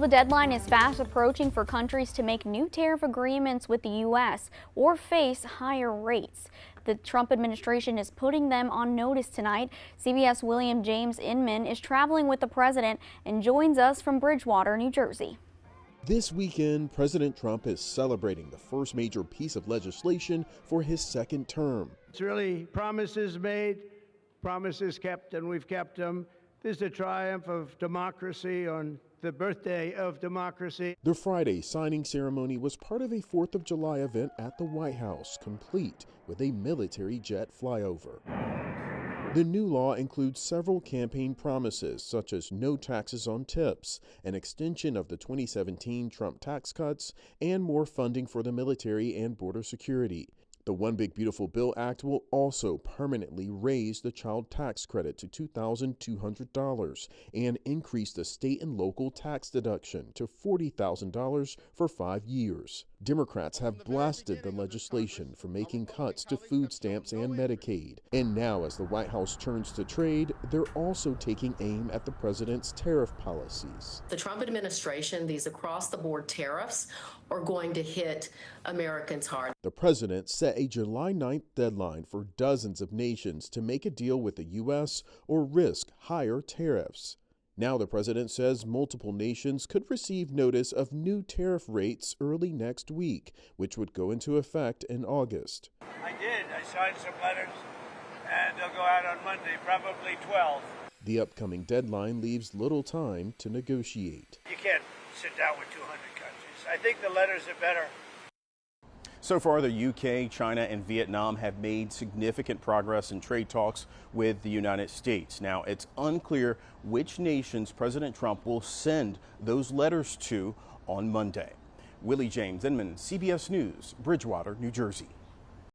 The deadline is fast approaching for countries to make new tariff agreements with the U.S. or face higher rates. The Trump administration is putting them on notice tonight. CBS William James Inman is traveling with the president and joins us from Bridgewater, New Jersey. This weekend, President Trump is celebrating the first major piece of legislation for his second term. It's really promises made, promises kept, and we've kept them. This is a triumph of democracy on the birthday of democracy. The Friday signing ceremony was part of a 4th of July event at the White House, complete with a military jet flyover. The new law includes several campaign promises, such as no taxes on tips, an extension of the 2017 Trump tax cuts, and more funding for the military and border security. The One Big Beautiful Bill Act will also permanently raise the child tax credit to $2,200 and increase the state and local tax deduction to $40,000 for 5 years. Democrats have blasted the legislation for making cuts to food stamps and Medicaid. And now, as the White House turns to trade, they're also taking aim at the president's tariff policies. The Trump administration, these across-the-board tariffs are going to hit Americans hard. The president set a July 9th deadline for dozens of nations to make a deal with the U.S. or risk higher tariffs. Now the president says multiple nations could receive notice of new tariff rates early next week, which would go into effect in August. I signed some letters, and they'll go out on Monday, probably 12. The upcoming deadline leaves little time to negotiate. You can't sit down with 200 countries. I think the letters are better. So far, the UK, China, and Vietnam have made significant progress in trade talks with the United States. Now, it's unclear which nations President Trump will send those letters to on Monday. Willie James Inman, CBS News, Bridgewater, New Jersey.